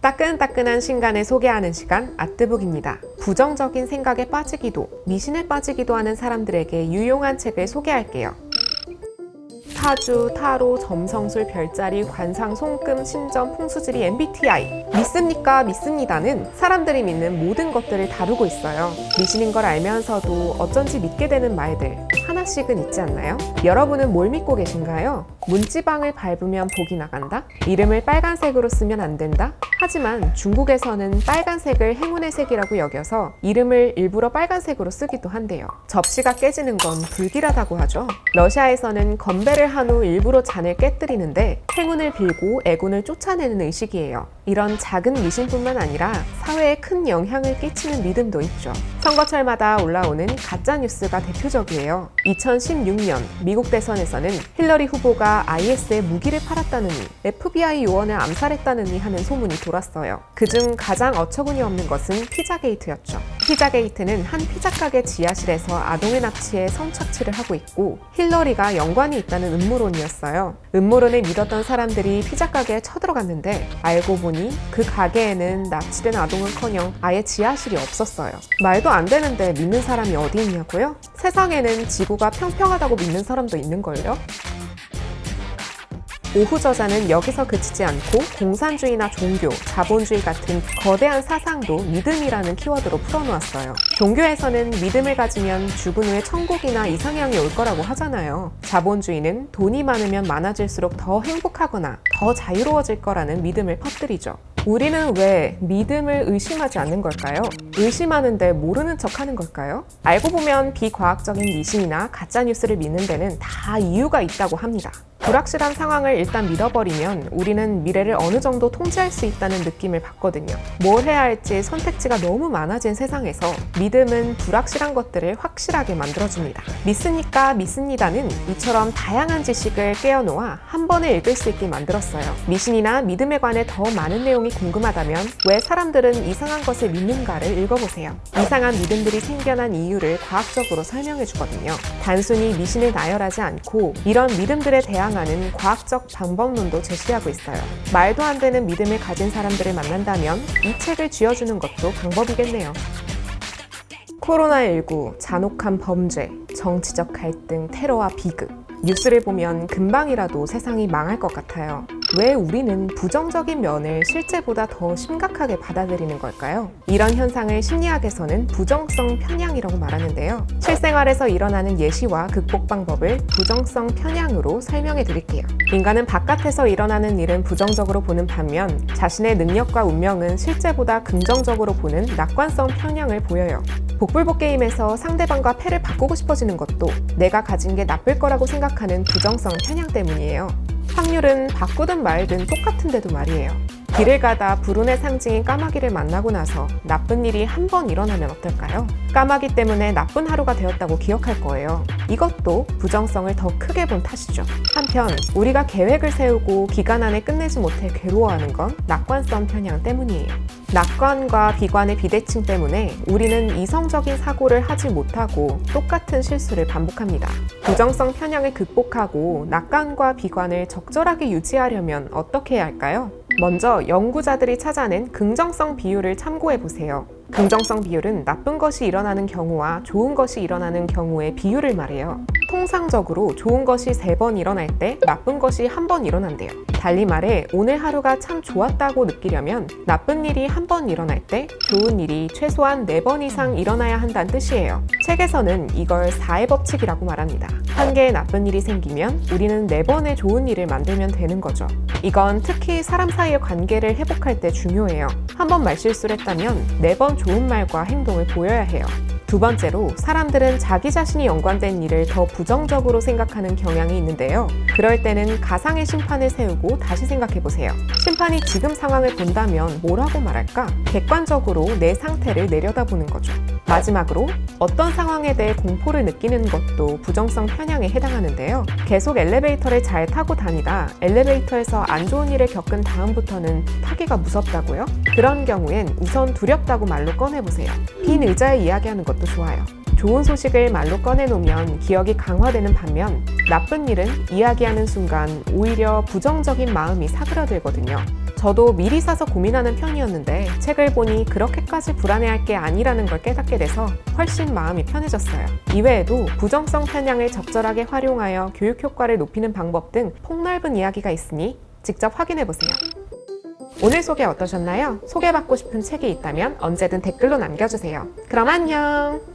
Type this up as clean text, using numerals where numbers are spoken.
따끈따끈한 신간을 소개하는 시간 아뜨북입니다. 부정적인 생각에 빠지기도, 미신에 빠지기도 하는 사람들에게 유용한 책을 소개할게요. 타주, 타로, 점성술, 별자리, 관상, 손금, 신점, 풍수지리, MBTI 믿습니까? 믿습니다는 사람들이 믿는 모든 것들을 다루고 있어요. 미신인 걸 알면서도 어쩐지 믿게 되는 말들 하나씩은 있지 않나요? 여러분은 뭘 믿고 계신가요? 문지방을 밟으면 복이 나간다? 이름을 빨간색으로 쓰면 안 된다? 하지만 중국에서는 빨간색을 행운의 색이라고 여겨서 이름을 일부러 빨간색으로 쓰기도 한대요. 접시가 깨지는 건 불길하다고 하죠. 러시아에서는 건배를 한 후 일부러 잔을 깨뜨리는데 행운을 빌고 애군을 쫓아내는 의식이에요. 이런 작은 미신뿐만 아니라 사회에 큰 영향을 끼치는 믿음도 있죠. 선거철마다 올라오는 가짜뉴스가 대표적이에요. 2016년 미국 대선에서는 힐러리 후보가 IS에 무기를 팔았다느니 FBI 요원을 암살했다느니 하는 소문이 돌았어요. 그중 가장 어처구니 없는 것은 피자게이트였죠. 피자게이트는 한 피자가게 지하실에서 아동을 납치해 성착취를 하고 있고 힐러리가 연관이 있다는 음모론이었어요. 음모론을 믿었던 사람들이 피자가게에 쳐들어갔는데 알고 보니 그 가게에는 납치된 아동은커녕 아예 지하실이 없었어요. 말도 안 되는데 믿는 사람이 어디 있냐고요? 세상에는 지구가 평평하다고 믿는 사람도 있는걸요? 오후저자는 여기서 그치지 않고 공산주의나 종교, 자본주의 같은 거대한 사상도 믿음이라는 키워드로 풀어놓았어요. 종교에서는 믿음을 가지면 죽은 후에 천국이나 이상향이 올 거라고 하잖아요. 자본주의는 돈이 많으면 많아질수록 더 행복하거나 더 자유로워질 거라는 믿음을 퍼뜨리죠. 우리는 왜 믿음을 의심하지 않는 걸까요? 의심하는데 모르는 척 하는 걸까요? 알고 보면 비과학적인 미신이나 가짜뉴스를 믿는 데는 다 이유가 있다고 합니다. 불확실한 상황을 일단 믿어버리면 우리는 미래를 어느 정도 통제할 수 있다는 느낌을 받거든요. 뭘 해야 할지 선택지가 너무 많아진 세상에서 믿음은 불확실한 것들을 확실하게 만들어줍니다. 믿습니까? 믿습니다는 이처럼 다양한 지식을 깨어놓아 한 번에 읽을 수 있게 만들었어요. 미신이나 믿음에 관해 더 많은 내용이 궁금하다면 왜 사람들은 이상한 것을 믿는가를 읽어보세요. 이상한 믿음들이 생겨난 이유를 과학적으로 설명해주거든요. 단순히 미신을 나열하지 않고 이런 믿음들에 대항하는 과학적 방법론도 제시하고 있어요. 말도 안 되는 믿음을 가진 사람들을 만난다면 이 책을 쥐어주는 것도 방법이겠네요. 코로나19, 잔혹한 범죄, 정치적 갈등, 테러와 비극. 뉴스를 보면 금방이라도 세상이 망할 것 같아요. 왜 우리는 부정적인 면을 실제보다 더 심각하게 받아들이는 걸까요? 이런 현상을 심리학에서는 부정성 편향이라고 말하는데요. 실생활에서 일어나는 예시와 극복 방법을 부정성 편향으로 설명해 드릴게요. 인간은 바깥에서 일어나는 일은 부정적으로 보는 반면 자신의 능력과 운명은 실제보다 긍정적으로 보는 낙관성 편향을 보여요. 복불복 게임에서 상대방과 패를 바꾸고 싶어지는 것도 내가 가진 게 나쁠 거라고 생각하는 부정성 편향 때문이에요. 확률은 바꾸든 말든 똑같은데도 말이에요. 길을 가다 불운의 상징인 까마귀를 만나고 나서 나쁜 일이 한 번 일어나면 어떨까요? 까마귀 때문에 나쁜 하루가 되었다고 기억할 거예요. 이것도 부정성을 더 크게 본 탓이죠. 한편 우리가 계획을 세우고 기간 안에 끝내지 못해 괴로워하는 건 낙관성 편향 때문이에요. 낙관과 비관의 비대칭 때문에 우리는 이성적인 사고를 하지 못하고 똑같은 실수를 반복합니다. 부정성 편향을 극복하고 낙관과 비관을 적절하게 유지하려면 어떻게 해야 할까요? 먼저 연구자들이 찾아낸 긍정성 비율을 참고해 보세요. 긍정성 비율은 나쁜 것이 일어나는 경우와 좋은 것이 일어나는 경우의 비율을 말해요. 통상적으로 좋은 것이 3번 일어날 때 나쁜 것이 1번 일어난대요. 달리 말해 오늘 하루가 참 좋았다고 느끼려면 나쁜 일이 1번 일어날 때 좋은 일이 최소한 4번 이상 일어나야 한다는 뜻이에요. 책에서는 이걸 4의 법칙이라고 말합니다. 한 개의 나쁜 일이 생기면 우리는 4번의 좋은 일을 만들면 되는 거죠. 이건 특히 사람 사이의 관계를 회복할 때 중요해요. 한 번 말실수를 했다면 4번 좋은 말과 행동을 보여야 해요. 두 번째로 사람들은 자기 자신이 연관된 일을 더 부정적으로 생각하는 경향이 있는데요. 그럴 때는 가상의 심판을 세우고 다시 생각해보세요. 심판이 지금 상황을 본다면 뭐라고 말할까? 객관적으로 내 상태를 내려다보는 거죠. 마지막으로 어떤 상황에 대해 공포를 느끼는 것도 부정성 편향에 해당하는데요. 계속 엘리베이터를 잘 타고 다니다 엘리베이터에서 안 좋은 일을 겪은 다음부터는 타기가 무섭다고요? 그런 경우엔 우선 두렵다고 말로 꺼내보세요. 빈 의자에 이야기하는 것도 좋아요. 좋은 소식을 말로 꺼내놓으면 기억이 강화되는 반면 나쁜 일은 이야기하는 순간 오히려 부정적인 마음이 사그라들거든요. 저도 미리 사서 고민하는 편이었는데 책을 보니 그렇게까지 불안해할 게 아니라는 걸 깨닫게 돼서 훨씬 마음이 편해졌어요. 이외에도 부정성 편향을 적절하게 활용하여 교육 효과를 높이는 방법 등 폭넓은 이야기가 있으니 직접 확인해보세요. 오늘 소개 어떠셨나요? 소개받고 싶은 책이 있다면 언제든 댓글로 남겨주세요. 그럼 안녕!